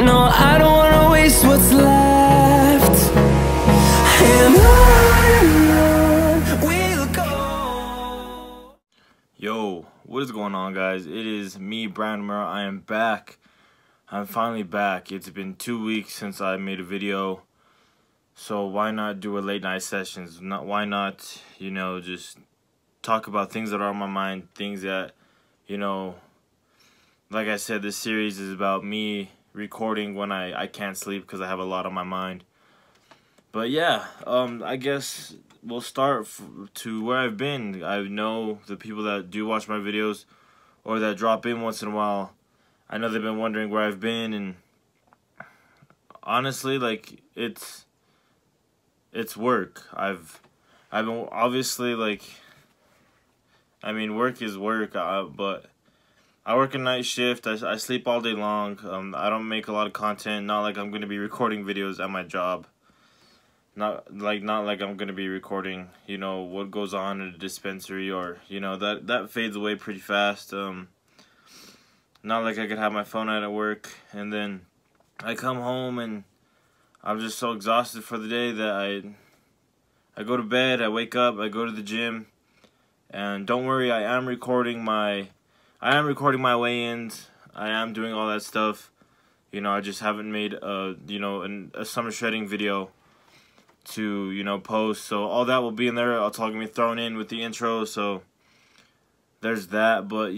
No, I don't wanna waste what's left, and on we'll go. Yo, what is going on, guys? It is me, Brian Murrow. I am back. I'm finally back. It's been 2 weeks since I made a video, so why not do a late night sessions? Why not, just talk about things that are on my mind, things that, like I said, this series is about me recording when I can't sleep because I have a lot on my mind. But yeah, I guess we'll start to where I've been. I know the people that do watch my videos or that drop in once in a while, I know they've been wondering where I've been, and honestly, like, it's work. I've been, obviously, like, I mean, work is work, but I work a night shift. I sleep all day long. I don't make a lot of content. Not like I'm going to be recording videos at my job. Not like I'm going to be recording, what goes on in a dispensary, or, that fades away pretty fast. Not like I could have my phone out at work, and then I come home and I'm just so exhausted for the day that I go to bed, I wake up, I go to the gym, and don't worry, I am recording my weigh-ins. I am doing all that stuff. I just haven't made a summer shredding video to, post. So all that will be in there. It's all gonna be thrown in with the intro. So there's that. But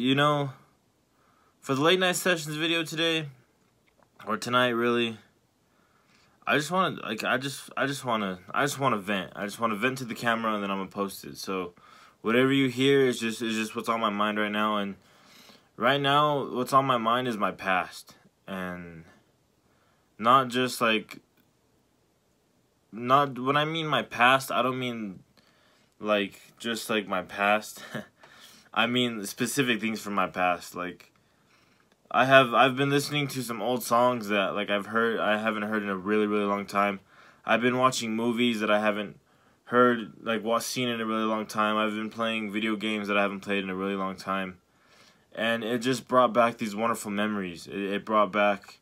for the late night sessions video today, or tonight, really, I just want to I just want to vent. I just want to vent to the camera, and then I'm gonna post it. So whatever you hear is just what's on my mind right now. And right now, what's on my mind is my past, and not just like, not when I mean my past, I don't mean like just like my past. I mean specific things from my past. Like, I've been listening to some old songs that like I haven't heard in a really long time. I've been watching movies that I haven't heard, like seen in a really long time. I've been playing video games that I haven't played in a really long time. And it just brought back these wonderful memories. It brought back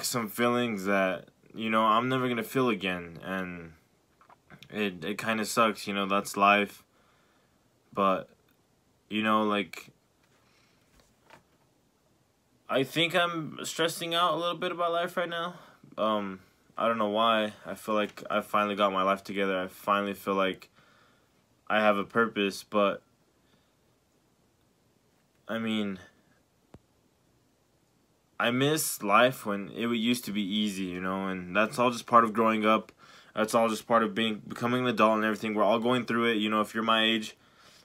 some feelings that, I'm never going to feel again. And it kind of sucks, that's life. But, like, I think I'm stressing out a little bit about life right now. I don't know why. I feel like I finally got my life together. I finally feel like I have a purpose, but I mean, I miss life when it used to be easy, and that's all just part of growing up. That's all just part of becoming an adult and everything. We're all going through it. If you're my age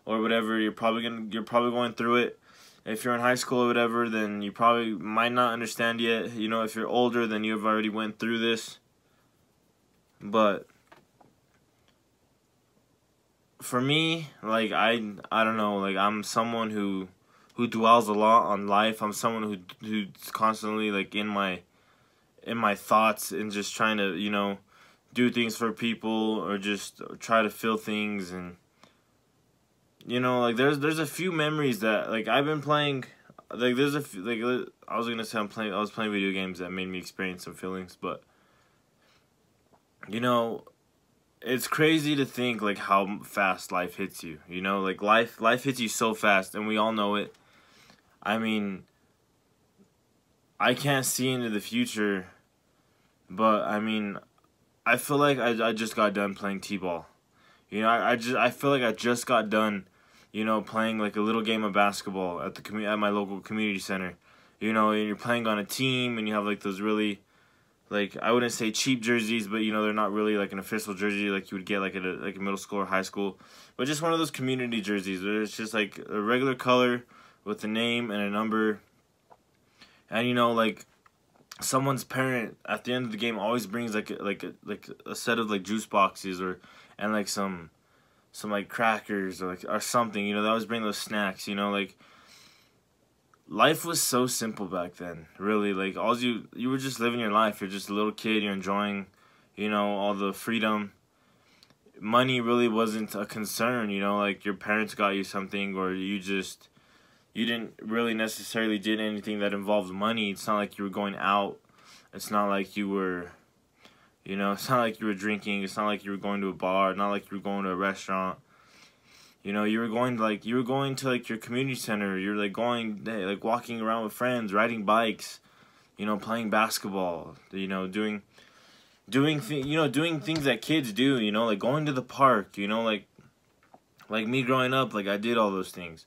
or whatever, you're probably going through it. If you're in high school or whatever, then you probably might not understand yet. If you're older, then you've already went through this. But for me, like, I don't know, like, I'm someone who dwells a lot on life. I'm someone who's constantly like in my thoughts and just trying to, do things for people or just try to feel things. And like there's a few memories that like I've been playing, like there's a few, like I was playing video games that made me experience some feelings. But it's crazy to think like how fast life hits you. Like life hits you so fast, and we all know it. I mean, I can't see into the future, but I mean, I feel like I just got done playing t-ball. I feel like I just got done, playing like a little game of basketball at my local community center. And you're playing on a team, and you have like those really, like, I wouldn't say cheap jerseys, but they're not really like an official jersey like you would get like at a middle school or high school, but just one of those community jerseys where it's just like a regular color with a name and a number. And like someone's parent at the end of the game always brings like a set of like juice boxes and like some like crackers or something. They always bring those snacks. Like, life was so simple back then, really. Like, you were just living your life. You're just a little kid, you're enjoying, all the freedom. Money really wasn't a concern, like your parents got you something, or you just you didn't really necessarily did anything that involved money. It's not like you were going out. It's not like you were, it's not like you were drinking. It's not like you were going to a bar. Not like you were going to a restaurant. You were going to like your community center. You're like going, like walking around with friends, riding bikes, playing basketball, doing things that kids do, like going to the park, like me growing up, like I did all those things.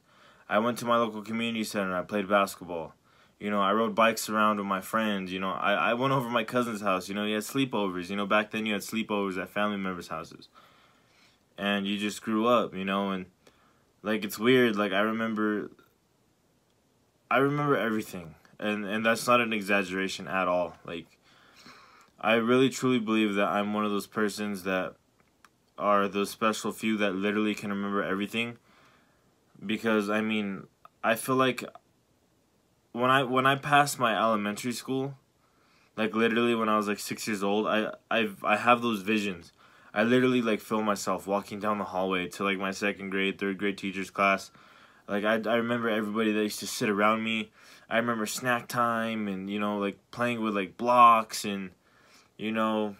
I went to my local community center. I played basketball. I rode bikes around with my friends. I went over to my cousin's house. He had sleepovers. Back then you had sleepovers at family members' houses. And you just grew up, and like it's weird. Like I remember everything, and that's not an exaggeration at all. Like I really truly believe that I'm one of those persons that are those special few that literally can remember everything. Because I feel like when I passed my elementary school, like literally when I was like 6 years old, I have those visions. I literally like feel myself walking down the hallway to like my second grade, third grade teacher's class. Like I remember everybody that used to sit around me. I remember snack time and like playing with like blocks and going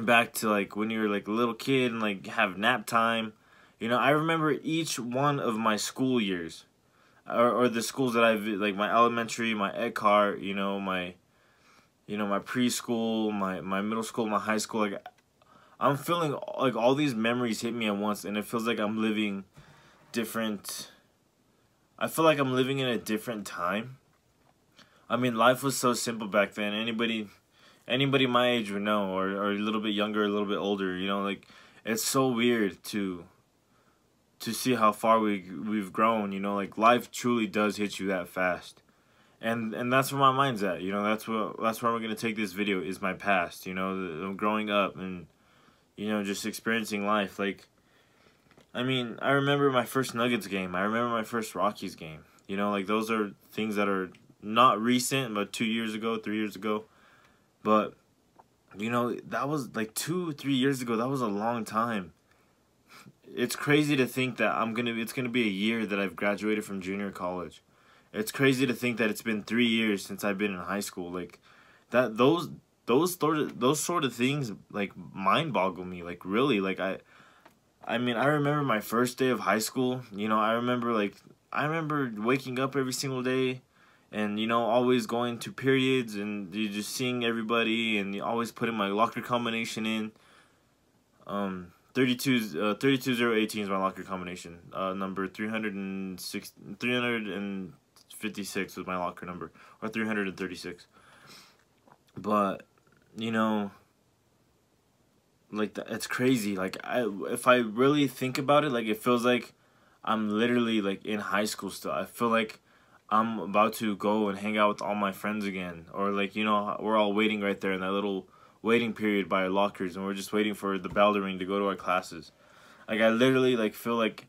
back to like when you were like a little kid and like have nap time. I remember each one of my school years, or the schools that like my elementary, my Ep.5, my preschool, my middle school, my high school. Like I'm feeling like all these memories hit me at once, and it feels like I'm living different. I feel like I'm living in a different time. Life was so simple back then. Anybody my age would know, or a little bit younger, a little bit older. Like it's so weird to see how far we've grown. Like life truly does hit you that fast, and that's where my mind's at. That's where we're gonna take this video, is my past. Growing up and just experiencing life. Like I remember my first Nuggets game. I remember my first Rockies game. Like those are things that are not recent, but 2 years ago, 3 years ago. But that was like 2-3 years ago. That was a long time. It's crazy to think that it's gonna be a year that I've graduated from junior college. It's crazy to think that it's been 3 years since I've been in high school. Like that, those sort of things like mind boggle me. Like really, like I remember my first day of high school. I remember waking up every single day, and always going to periods, and you just seeing everybody, and you always putting my locker combination in. 32018 is my locker combination. Number 356 was my locker number, or 336. But like it's crazy. Like if I really think about it, like it feels like I'm literally like in high school still. I feel like I'm about to go and hang out with all my friends again, or like we're all waiting right there in that little waiting period by our lockers, and we're just waiting for the bell to ring to go to our classes. Like I literally like feel like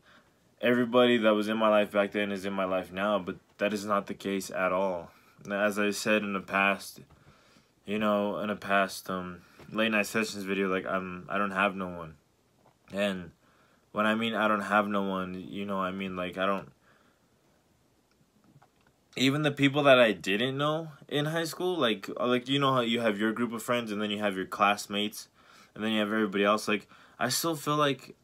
everybody that was in my life back then is in my life now, but that is not the case at all. As I said in the past, late night sessions video, like I don't have no one. And when I don't have no one, like I don't, even the people that I didn't know in high school, like how you have your group of friends, and then you have your classmates, and then you have everybody else. Like I still feel like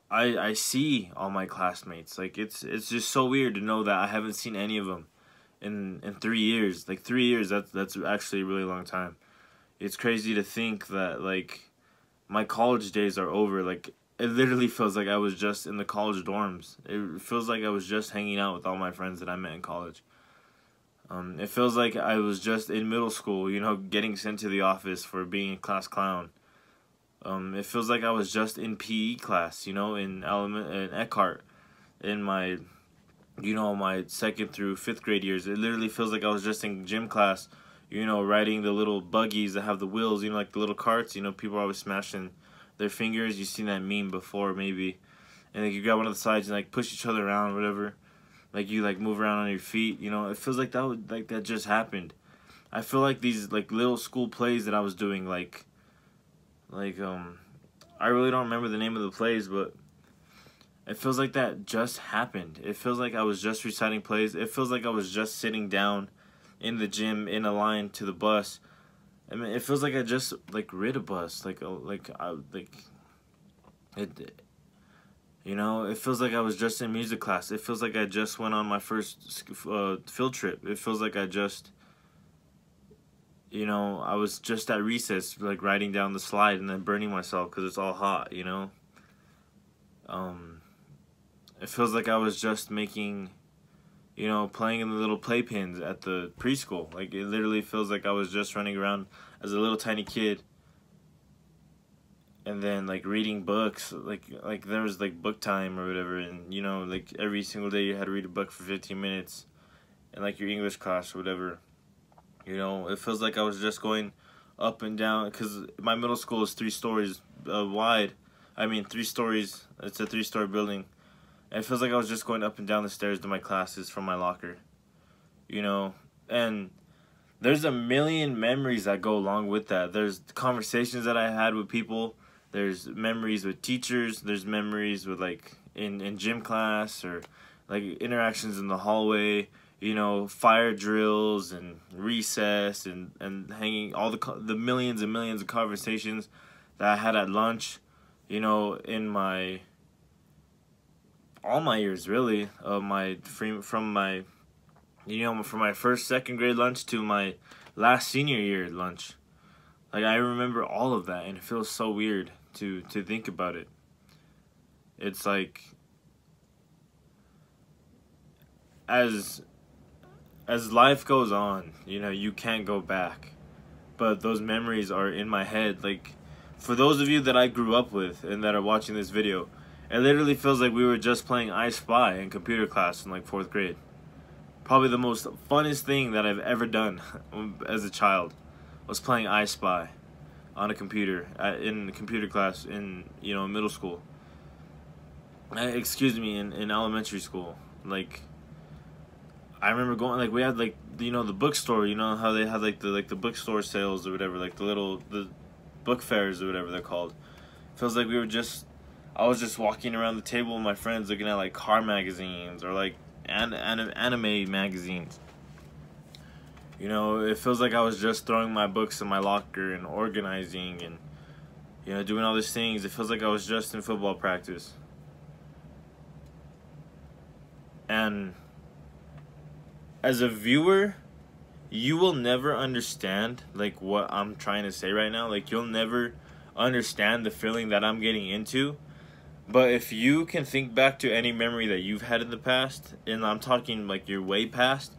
I see all my classmates. Like it's just so weird to know that I haven't seen any of them in 3 years. Like 3 years, that's actually a really long time. It's crazy to think that like my college days are over. Like it literally feels like I was just in the college dorms. It feels like I was just hanging out with all my friends that I met in college. It feels like I was just in middle school, getting sent to the office for being a class clown. It feels like I was just in PE class, in Eckhart, in my, my 2nd through 5th grade years. It literally feels like I was just in gym class, riding the little buggies that have the wheels, like the little carts. People are always smashing their fingers. You've seen that meme before, maybe. And like you grab one of the sides and like push each other around, whatever. Like you like move around on your feet. It feels like that just happened. I feel like these like little school plays that I was doing, I really don't remember the name of the plays, but it feels like that just happened. It feels like I was just reciting plays. It feels like I was just sitting down in the gym in a line to the bus. I mean, it feels like I just like rid a bus, like it. You know, it feels like I was just in music class. It feels like I just went on my first field trip. It feels like I just, you know, I was just at recess, like riding down the slide and then burning myself because it's all hot. You know. It feels like I was just making, you know, playing in the little playpens at the preschool. Like, it literally feels like I was just running around as a little tiny kid. And then, like, reading books. Like there was, like, book time or whatever. And, you know, like, every single day you had to read a book for 15 minutes. In, like, your English class or whatever. You know, it feels like I was just going up and down. Because my middle school is 3 stories wide. I mean, 3 stories. It's a 3-story building. It feels like I was just going up and down the stairs to my classes from my locker, you know, and there's a million memories that go along with that. There's conversations that I had with people. There's memories with teachers. There's memories with, like, in gym class, or, like, interactions in the hallway, you know, fire drills and recess and hanging, all the millions and millions of conversations that I had at lunch, you know, in all my years, really, from my first, second grade lunch to my last senior year lunch. Like, I remember all of that, and it feels so weird to think about it. It's like, as life goes on, you know, you can't go back, but those memories are in my head. Like, for those of you that I grew up with and that are watching this video, it literally feels like we were just playing I Spy in computer class in, like, 4th grade. Probably the most funnest thing that I've ever done as a child was playing I Spy on a computer in computer class in, you know, middle school. Excuse me, in elementary school. Like, I remember going, like, we had, like, you know, the bookstore. You know how they had, like, the bookstore sales or whatever, like the book fairs or whatever they're called. Feels like I was just walking around the table with my friends looking at, like, car magazines or, like, anime magazines. You know, it feels like I was just throwing my books in my locker and organizing and, you know, doing all these things. It feels like I was just in football practice. And as a viewer, you will never understand, like, what I'm trying to say right now. Like, you'll never understand the feeling that I'm getting into. But if you can think back to any memory that you've had in the past, and I'm talking, like, you're way past,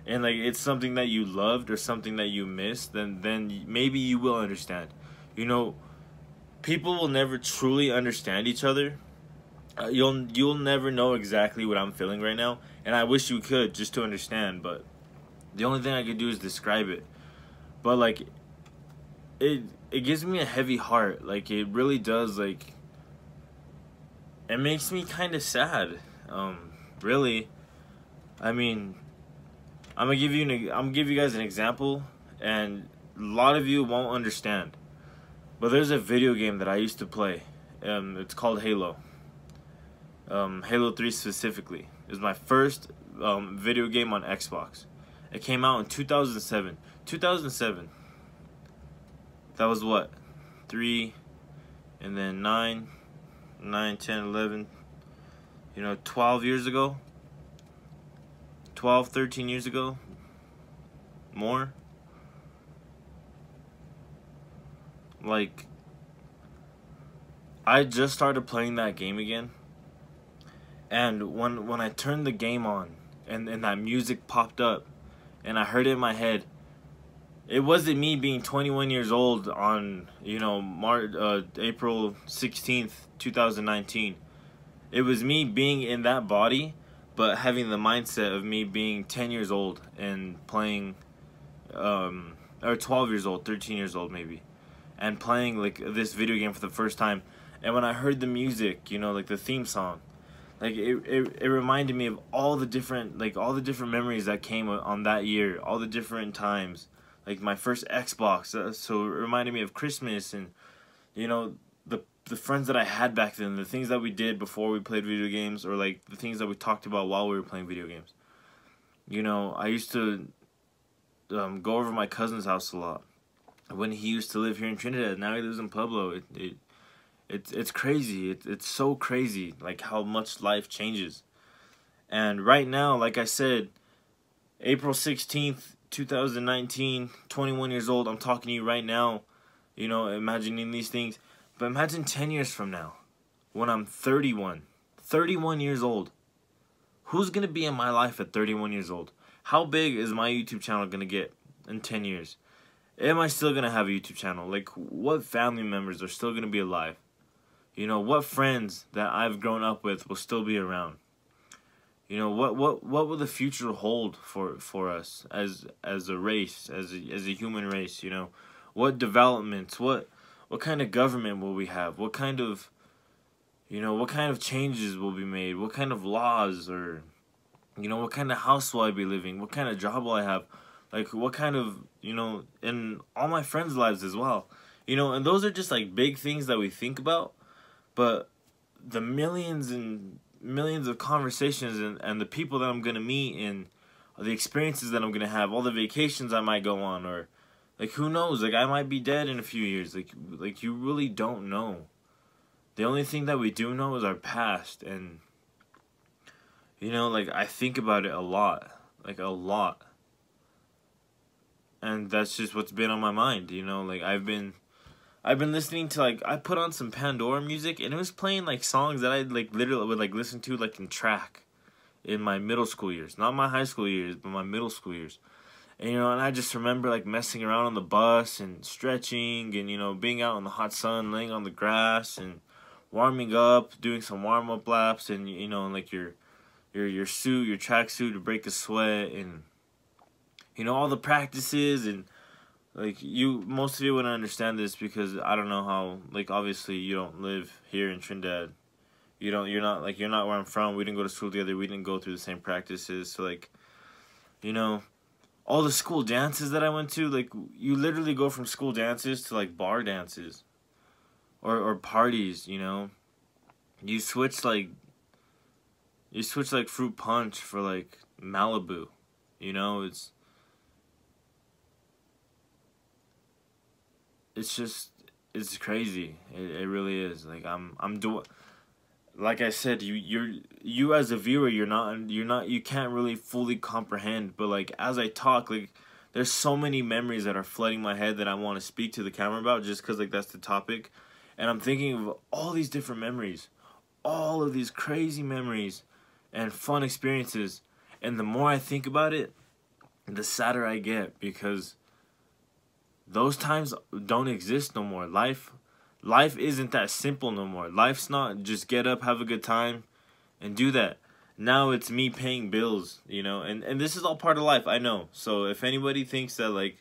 and, like, it's something that you loved or something that you missed, then maybe you will understand. You know, people will never truly understand each other. You'll never know exactly what I'm feeling right now, and I wish you could, just to understand, but the only thing I could do is describe it. But, like, it gives me a heavy heart. Like, it really does. Like, it makes me kind of sad. Really. I mean, I'm gonna give you guys an example, and a lot of you won't understand. But there's a video game that I used to play. It's called Halo. Halo 3 specifically. It was my first video game on Xbox. It came out in 2007. 2007. That was what? 3, and then 9, 10, 11. You know, 12 years ago. 12, 13 years ago. More. Like, I just started playing that game again. And when I turned the game on and that music popped up and I heard it in my head, it wasn't me being 21 years old on, you know, April 16th, 2019. It was me being in that body, but having the mindset of me being 10 years old and playing, or 12 years old, 13 years old maybe, and playing, like, this video game for the first time. And when I heard the music, you know, like the theme song, like, it reminded me of all the different memories that came on that year, all the different times. Like, my first Xbox, so it reminded me of Christmas, and, you know, the friends that I had back then, the things that we did before we played video games, or like the things that we talked about while we were playing video games. You know, I used to go over to my cousin's house a lot when he used to live here in Trinidad. Now he lives in Pueblo. It's crazy. It's so crazy, like how much life changes. And right now, like I said, April 16th, 2019, 21 years old, I'm talking to you right now, you know, imagining these things. But imagine 10 years from now, when I'm 31 years old. Who's going to be in my life at 31 years old? How big is my YouTube channel going to get in 10 years? Am I still going to have a YouTube channel? Like, what family members are still going to be alive? You know, what friends that I've grown up with will still be around? You know, what will the future hold for us as a race, as a human race? You know, what developments, what kind of government will we have? What kind of, you know, what kind of changes will be made? What kind of laws, or, you know, what kind of house will I be living? What kind of job will I have? Like, what kind of, you know, in all my friends' lives as well. You know, and those are just like big things that we think about, but the millions and millions of conversations and the people that I'm going to meet, and the experiences that I'm going to have, all the vacations I might go on, or like, who knows, like I might be dead in a few years. Like you really don't know. The only thing that we do know is our past. And you know, like, I think about it a lot, like a lot. And that's just what's been on my mind, you know. Like, I've been listening to, like, I put on some Pandora music, and it was playing, like, songs that I, like, literally would, like, listen to, like, in track in my middle school years. Not my high school years, but my middle school years. And, you know, and I just remember, like, messing around on the bus and stretching and, you know, being out in the hot sun, laying on the grass and warming up, doing some warm-up laps, and, you know, and, like, your suit, your tracksuit to break the sweat, and, you know, all the practices. And like, most of you wouldn't understand this because I don't know how, like, obviously you don't live here in Trinidad. You're not where I'm from. We didn't go to school together. We didn't go through the same practices. So, like, you know, all the school dances that I went to, like, you literally go from school dances to, like, bar dances or parties, you know. You switch like fruit punch for, like, Malibu, you know. It's crazy. It really is. Like, I'm doing, like I said, you as a viewer, you can't really fully comprehend, but, like, as I talk, like, there's so many memories that are flooding my head that I want to speak to the camera about, just cuz, like, that's the topic. And I'm thinking of all these different memories, all of these crazy memories and fun experiences. And the more I think about it, the sadder I get, because those times don't exist no more. Life isn't that simple no more. Life's not just get up, have a good time, and do that. Now it's me paying bills, you know, and this is all part of life, I know. So if anybody thinks that,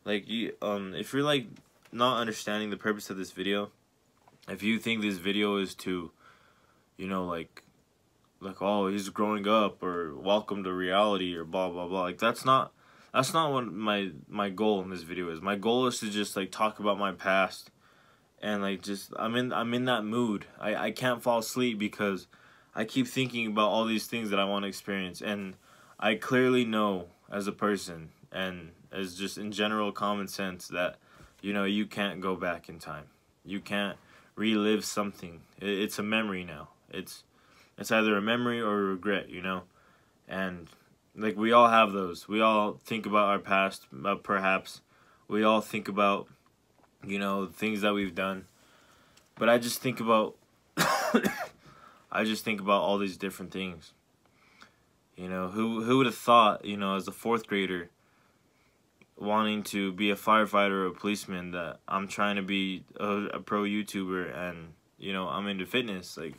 if you're, like, not understanding the purpose of this video, if you think this video is to, you know, like, oh, he's growing up, or welcome to reality, or blah blah blah, like, that's not what my goal in this video is. My goal is to just, like, talk about my past, and, like, just I'm in that mood. I can't fall asleep because I keep thinking about all these things that I want to experience. And I clearly know, as a person and as just in general common sense, that, you know, you can't go back in time. You can't relive something. It's a memory now. It's either a memory or a regret, you know. And, like, we all have those. We all think about our past, perhaps. We all think about, you know, things that we've done. But I just think about all these different things. You know, who would have thought, you know, as a 4th grader, wanting to be a firefighter or a policeman, that I'm trying to be a pro YouTuber, and, you know, I'm into fitness, like,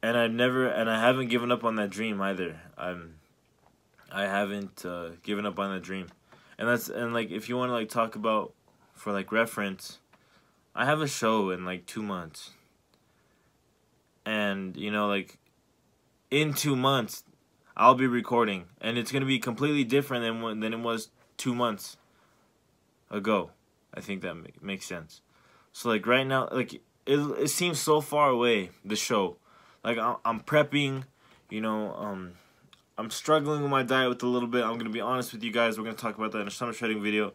and I haven't given up on that dream either. I haven't given up on that dream. And like, if you want to, like, talk about, for, like, reference, I have a show in, like, 2 months. And, you know, like, in 2 months, I'll be recording, and it's going to be completely different than it was 2 months ago. I think that makes sense. So like right now, like it seems so far away, the show. Like I'm prepping, you know, I'm struggling with my diet with a little bit. I'm going to be honest with you guys. We're going to talk about that in a summer shredding video.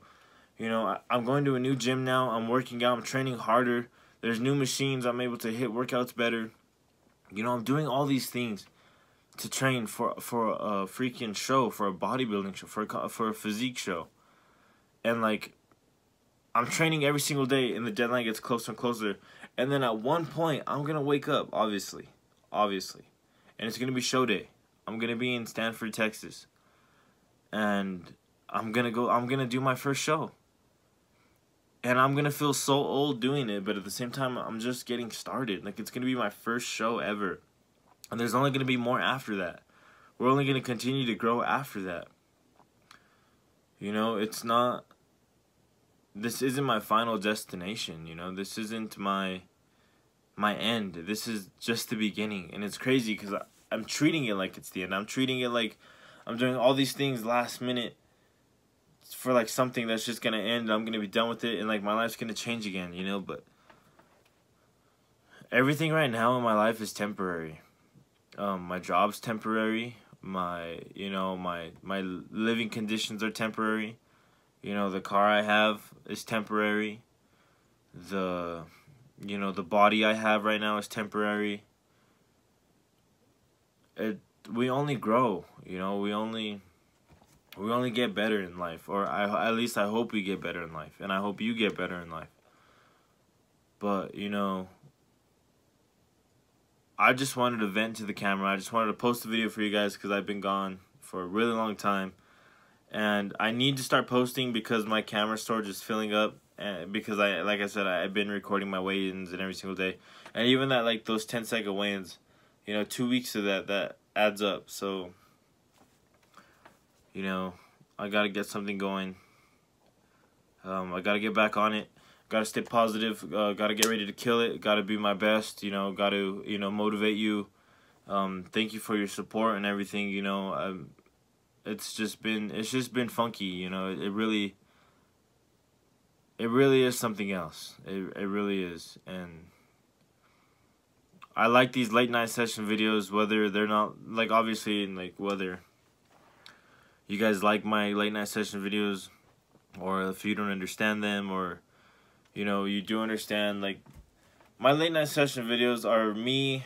You know, I'm going to a new gym now. I'm working out. I'm training harder. There's new machines. I'm able to hit workouts better. You know, I'm doing all these things to train for a freaking show, for a bodybuilding show, for a physique show. And like, I'm training every single day, and the deadline gets closer and closer. And then at one point, I'm going to wake up, obviously. And it's going to be show day. I'm going to be in Stanford, Texas. And I'm going to do my first show. And I'm going to feel so old doing it, but at the same time, I'm just getting started. Like, it's going to be my first show ever. And there's only going to be more after that. We're only going to continue to grow after that. You know, it's not... This isn't my final destination, you know? This isn't my end. This is just the beginning. And it's crazy because I'm treating it like it's the end. I'm treating it like I'm doing all these things last minute for like something that's just gonna end. I'm gonna be done with it, and like my life's gonna change again, you know. But everything right now in my life is temporary. My job's temporary. My living conditions are temporary. You know, the car I have is temporary. The body I have right now is temporary. We only grow, you know. We only get better in life, or at least I hope we get better in life, and I hope you get better in life. But you know, I just wanted to vent to the camera. I just wanted to post a video for you guys because I've been gone for a really long time, and I need to start posting because my camera storage is filling up. Because like I said, I've been recording my weigh-ins and every single day, and even that, like those 10-second weigh-ins, you know, 2 weeks of that adds up. So, you know, I gotta get something going. I gotta get back on it. Gotta stay positive. Gotta get ready to kill it. Gotta be my best. You know, gotta motivate you. Thank you for your support and everything. You know, it's just been funky. You know, it really is something else. It really is. And I like these late night session videos, whether they're not, like, obviously, like, whether you guys like my late night session videos, or if you don't understand them, or, you know, you do understand, like, my late night session videos are me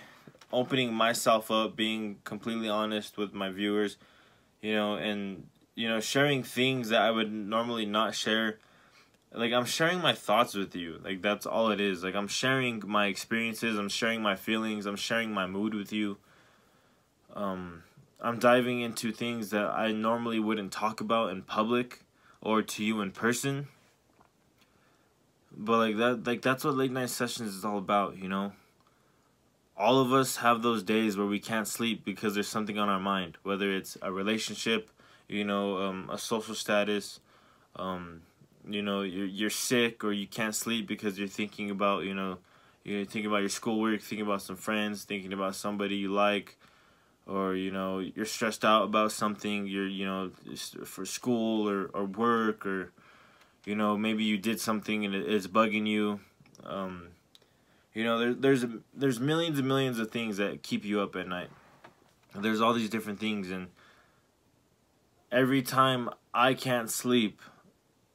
opening myself up, being completely honest with my viewers, you know, and, you know, sharing things that I would normally not share. Like, I'm sharing my thoughts with you. Like, that's all it is. Like, I'm sharing my experiences. I'm sharing my feelings. I'm sharing my mood with you. I'm diving into things that I normally wouldn't talk about in public or to you in person. But, that's what late night sessions is all about, you know? All of us have those days where we can't sleep because there's something on our mind. Whether it's a relationship, you know, a social status, you know, you're sick, or you can't sleep because you're thinking about, you know, you're thinking about your schoolwork, thinking about some friends, thinking about somebody you like, or, you know, you're stressed out about something, you're, you know, for school or work, or, you know, maybe you did something and it's bugging you. You know, there's millions and millions of things that keep you up at night. There's all these different things, and every time I can't sleep,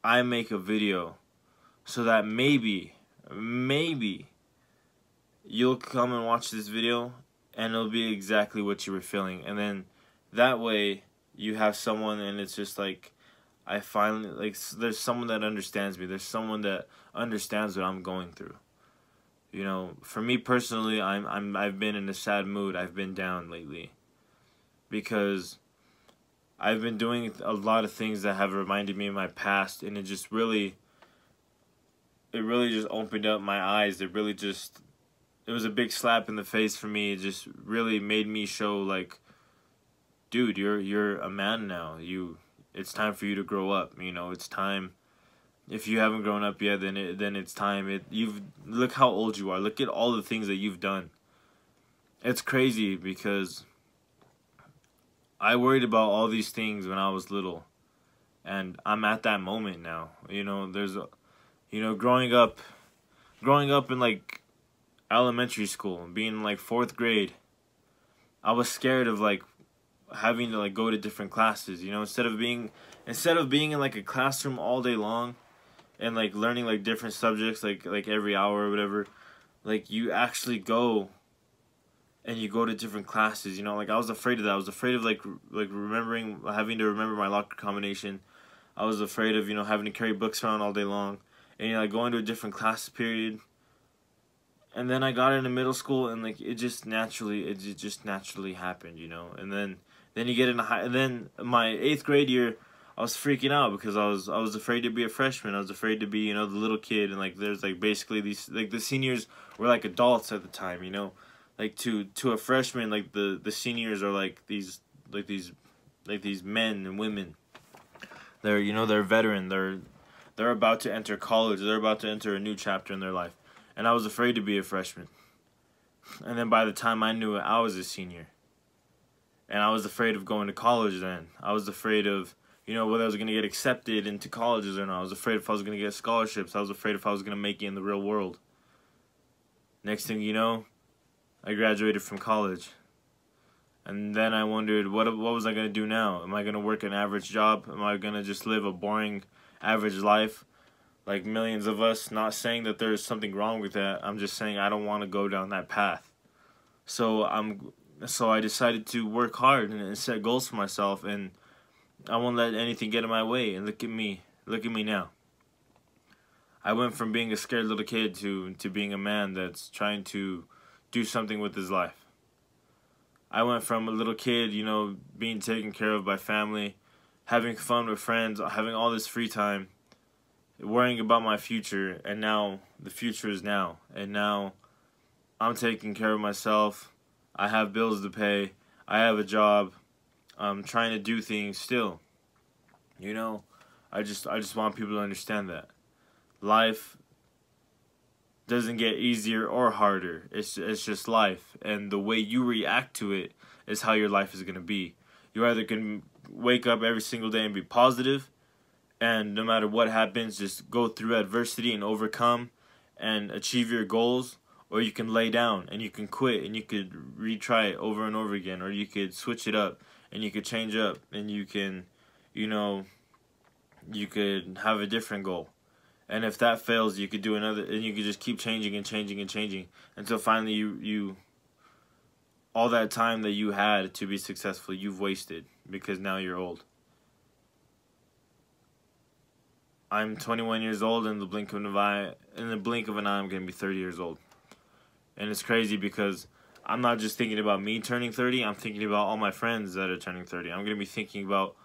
I make a video so that maybe you'll come and watch this video and it'll be exactly what you were feeling. And then that way you have someone, and it's just like, I finally, like, there's someone that understands me. There's someone that understands what I'm going through. You know, for me personally, I've been in a sad mood. I've been down lately because I've been doing a lot of things that have reminded me of my past, and it really just opened up my eyes. It was a big slap in the face for me. It just really made me show, like, dude, you're a man now. It's time for you to grow up. You know, it's time. If you haven't grown up yet, then it's time. Look how old you are. Look at all the things that you've done. It's crazy because I worried about all these things when I was little, and I'm at that moment now. You know, growing up growing up in like elementary school and being in like 4th grade, I was scared of like having to like go to different classes, you know, instead of being in like a classroom all day long and like learning like different subjects like every hour or whatever, like you actually go and you go to different classes, you know. Like I was afraid of that. I was afraid of like having to remember my locker combination. I was afraid of, you know, having to carry books around all day long, and, you know, like going to a different class period. And then I got into middle school, and like it just naturally happened, you know. And then you get into high, and then my 8th grade year, I was freaking out because I was afraid to be a freshman. I was afraid to be, you know, the little kid, and like there's like basically these, like the seniors were like adults at the time, you know. Like to a freshman, like the seniors are like these men and women. They're, you know, they're veteran. They're about to enter college. They're about to enter a new chapter in their life. And I was afraid to be a freshman. And then by the time I knew it, I was a senior. And I was afraid of going to college then. I was afraid of, you know, whether I was going to get accepted into colleges or not. I was afraid if I was going to get scholarships. I was afraid if I was going to make it in the real world. Next thing you know, I graduated from college. And then I wondered, what was I going to do now? Am I going to work an average job? Am I going to just live a boring, average life like millions of us? Not saying that there's something wrong with that. I'm just saying I don't want to go down that path. So I decided to work hard and set goals for myself, and I won't let anything get in my way. And look at me now. I went from being a scared little kid to being a man that's trying to do something with his life. I went from a little kid, you know, being taken care of by family, having fun with friends, having all this free time, worrying about my future, and now the future is now. And now I'm taking care of myself. I have bills to pay. I have a job. I'm trying to do things still. You know, I just want people to understand that life doesn't get easier or harder. It's just life, and the way you react to it is how your life is going to be. You either can wake up every single day and be positive, and no matter what happens, just go through adversity and overcome and achieve your goals, or you can lay down and you can quit and you could retry it over and over again, or you could switch it up and you could change up and you can, you know, you could have a different goal. And if that fails, you could do another, and you could just keep changing and changing and changing until finally you all that time that you had to be successful, you've wasted because now you're old. I'm 21 years old, and in the blink of an eye, I'm going to be 30 years old. And it's crazy because I'm not just thinking about me turning 30, I'm thinking about all my friends that are turning 30. I'm going to be thinking about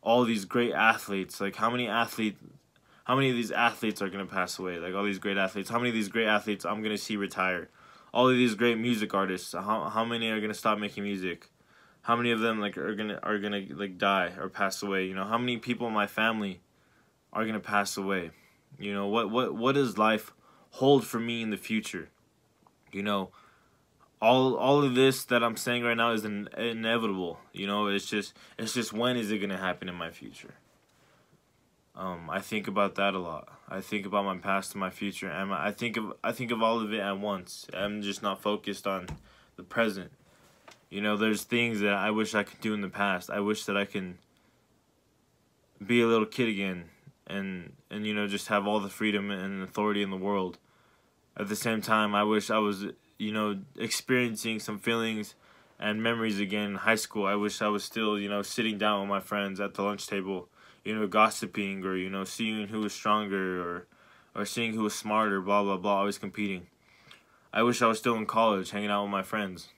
all these great athletes. Like how many of these athletes are going to pass away? Like all these great athletes. How many of these great athletes I'm going to see retire? All of these great music artists. How many are going to stop making music? How many of them like are gonna like die or pass away? You know, how many people in my family are going to pass away? You know, what does life hold for me in the future? You know, all of this that I'm saying right now is inevitable. You know, it's just when is it going to happen in my future? I think about that a lot. I think about my past and my future, and I think of all of it at once. I'm just not focused on the present. You know, there's things that I wish I could do in the past. I wish that I can be a little kid again, and you know, just have all the freedom and authority in the world. At the same time, I wish I was, you know, experiencing some feelings and memories again in high school. I wish I was still, you know, sitting down with my friends at the lunch table, you know, gossiping, or, you know, seeing who was stronger, or seeing who was smarter, blah, blah, blah, always competing. I wish I was still in college, hanging out with my friends.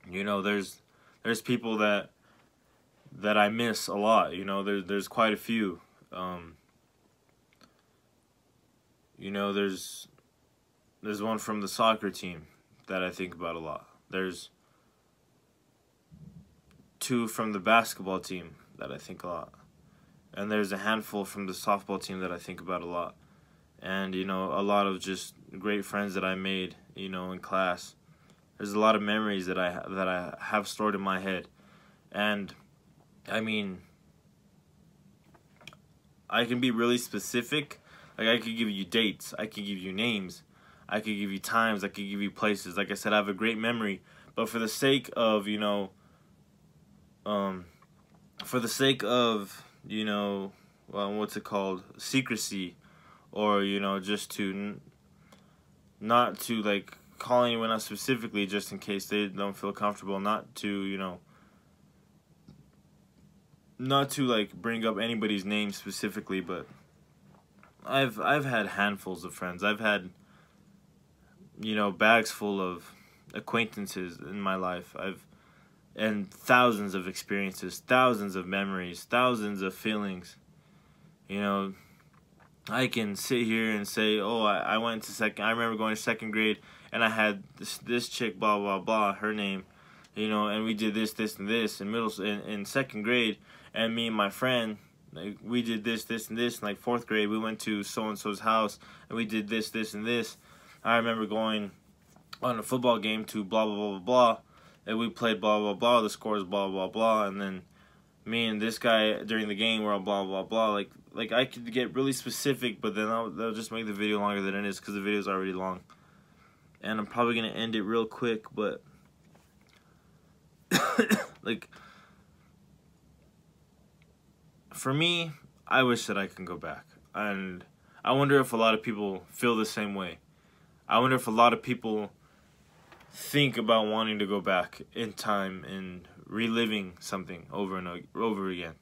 You know, there's people that I miss a lot, you know, there's quite a few. You know, there's one from the soccer team that I think about a lot. There's two from the basketball team that I think a lot. And there's a handful from the softball team that I think about a lot. And, you know, a lot of just great friends that I made, you know, in class. There's a lot of memories that I have stored in my head. And, I mean, I can be really specific. Like, I could give you dates. I could give you names. I could give you times, I could give you places. Like I said, I have a great memory. But for the sake of, for the sake of, what's it called? Secrecy, or, just to not to, like, call anyone else specifically just in case they don't feel comfortable, not to, not to, like, bring up anybody's name specifically, but I've had handfuls of friends. I've had, bags full of acquaintances in my life. And thousands of experiences, thousands of memories, thousands of feelings. I can sit here and say, oh, I went to I remember going to second grade, and I had this chick, blah, blah, blah, her name, and we did this, and this in second grade, and me and my friend, like, we did this, and this, in, like, fourth grade, we went to so-and-so's house, and we did this, and this. I remember going on a football game to blah, blah, blah, blah, blah, and we played blah, blah, blah, the score is blah, blah, blah, and then me and this guy during the game were all blah, blah, blah, like I could get really specific, but then that'll just make the video longer than it is, because the video is already long. And I'm probably going to end it real quick, but, like, for me, I wish that I can go back. And I wonder if a lot of people feel the same way. I wonder if a lot of people think about wanting to go back in time and reliving something over and over again.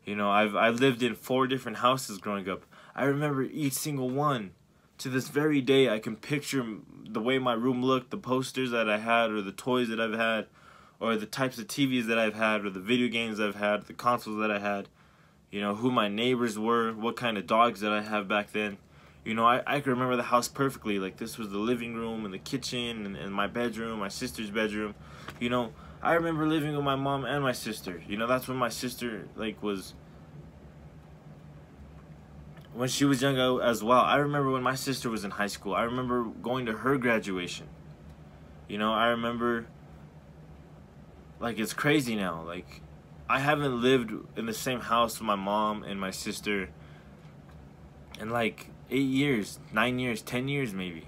I lived in 4 different houses growing up. I remember each single one. To this very day, I can picture the way my room looked, the posters that I had, or the toys that I've had, or the types of TVs that I've had, or the video games I've had, the consoles that I had, who my neighbors were, what kind of dogs that I have back then. I can remember the house perfectly. Like, this was the living room and the kitchen and my bedroom, my sister's bedroom. I remember living with my mom and my sister. That's when my sister, like, when she was young as well. I remember when my sister was in high school. I remember going to her graduation. I remember, like, it's crazy now. Like, I haven't lived in the same house with my mom and my sister in, like, 8 years, 9 years, 10 years maybe.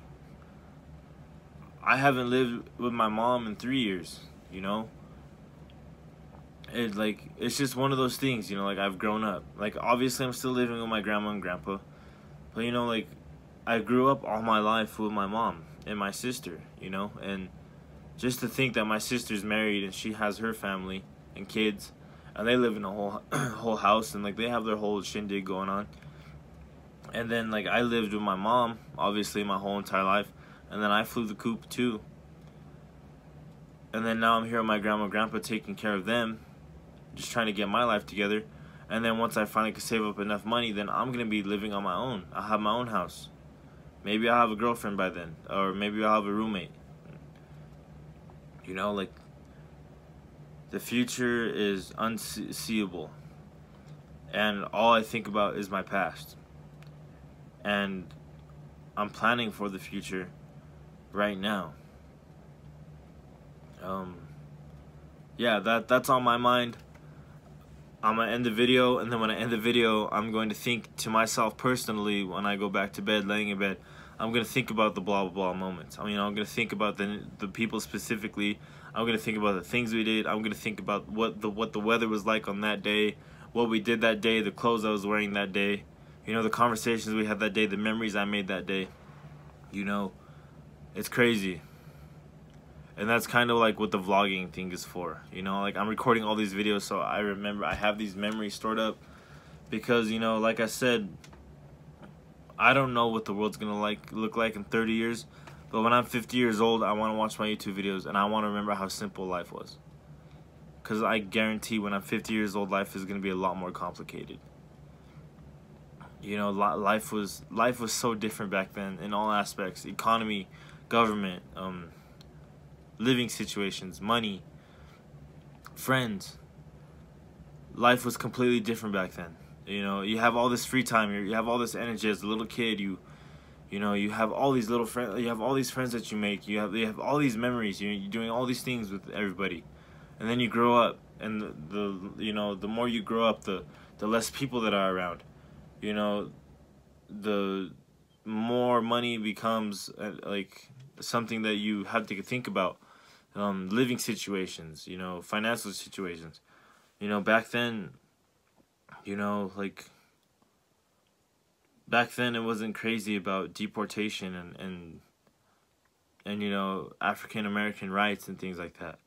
I haven't lived with my mom in 3 years, It's just one of those things, like, I've grown up. Like, obviously I'm still living with my grandma and grandpa, but, like, I grew up all my life with my mom and my sister, and just to think that my sister's married and she has her family and kids, and they live in a whole house, and, like, they have their whole shindig going on. And then, like, I lived with my mom, obviously, my whole entire life. And then I flew the coop, too. And then now I'm here with my grandma and grandpa taking care of them, just trying to get my life together. And then once I finally can save up enough money, then I'm going to be living on my own. I'll have my own house. Maybe I'll have a girlfriend by then. Or maybe I'll have a roommate. Like, the future is unseeable. And all I think about is my past. And I'm planning for the future right now. Yeah, that's on my mind. I'm going to end the video, and then when I end the video, I'm going to think to myself personally when I go back to bed, laying in bed, I'm going to think about the blah, blah, blah moments. I'm going to think about the people specifically. I'm going to think about the things we did. I'm going to think about what the weather was like on that day, what we did that day, the clothes I was wearing that day. The conversations we had that day, the memories I made that day. It's crazy. And that's kind of like what the vlogging thing is for. Like, I'm recording all these videos so I remember, I have these memories stored up. Because, like I said, I don't know what the world's going to look like in 30 years. But when I'm 50 years old, I want to watch my YouTube videos and I want to remember how simple life was. Because I guarantee when I'm 50 years old, life is going to be a lot more complicated. Life was so different back then in all aspects. Economy, government, living situations, money, friends. Life was completely different back then. You have all this free time. You have all this energy as a little kid. You have all these little friends. You have all these friends that you make. You have all these memories. You're doing all these things with everybody, and then you grow up, and the more you grow up, the less people that are around. The more money becomes like something that you have to think about. Living situations, you know, financial situations. You know, back then, you know, like, back then it wasn't crazy about deportation and you know, African American rights and things like that.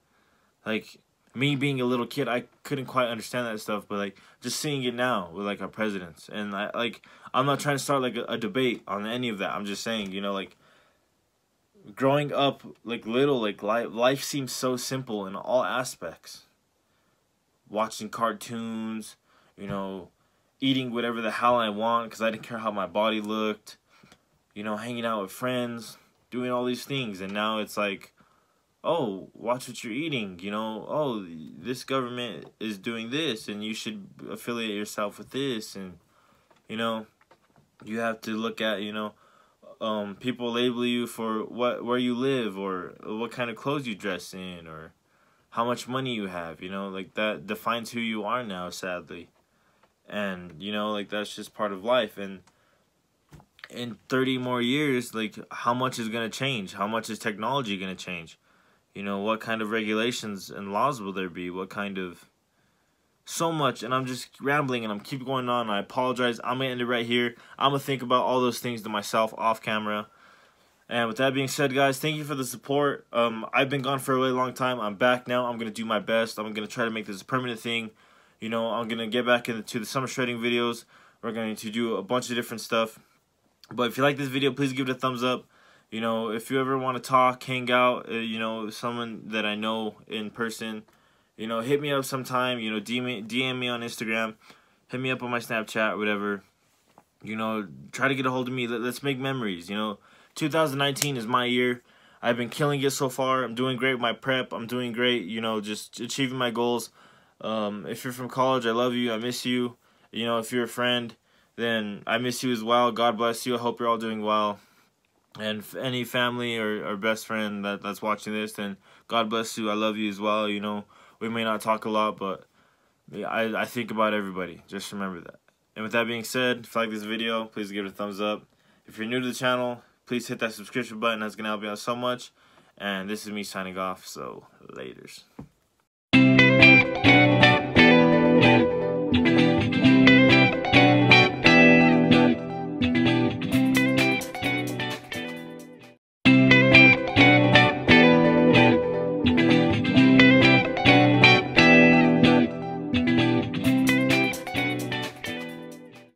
Like, me being a little kid, I couldn't quite understand that stuff, but like just seeing it now with like our presidents, and I'm not trying to start like a debate on any of that. I'm just saying, you know, like, growing up like little, like life seems so simple in all aspects. Watching cartoons, you know, eating whatever the hell I want because I didn't care how my body looked, you know, hanging out with friends, doing all these things. And now it's like, oh, watch what you're eating, you know, oh, this government is doing this and you should affiliate yourself with this. And, you know, you have to look at, you know, people label you for where you live or what kind of clothes you dress in or how much money you have, you know, like that defines who you are now, sadly. And, you know, like, that's just part of life. And in 30 more years, like, how much is going to change? How much is technology going to change? You know, what kind of regulations and laws will there be? What kind of... So much, and I'm just rambling, and I'm keep going on. I apologize. I'm going to end it right here. I'm going to think about all those things to myself off camera. And with that being said, guys, thank you for the support. I've been gone for a really long time. I'm back now. I'm going to do my best. I'm going to try to make this a permanent thing. You know, I'm going to get back into the summer shredding videos. We're going to do a bunch of different stuff. But if you like this video, please give it a thumbs up. You know, if you ever want to talk, hang out, you know, someone that I know in person, you know, hit me up sometime. You know, DM me on Instagram. Hit me up on my Snapchat, whatever. You know, try to get a hold of me. Let's make memories, you know. 2019 is my year. I've been killing it so far. I'm doing great with my prep. I'm doing great, you know, just achieving my goals. If you're from college, I love you. I miss you. You know, if you're a friend, then I miss you as well. God bless you. I hope you're all doing well. And any family or best friend that's watching this, then God bless you. I love you as well. You know, we may not talk a lot, but I think about everybody. Just remember that. And with that being said, if you like this video, please give it a thumbs up. If you're new to the channel, please hit that subscription button. That's going to help me out so much. And this is me signing off, so laters.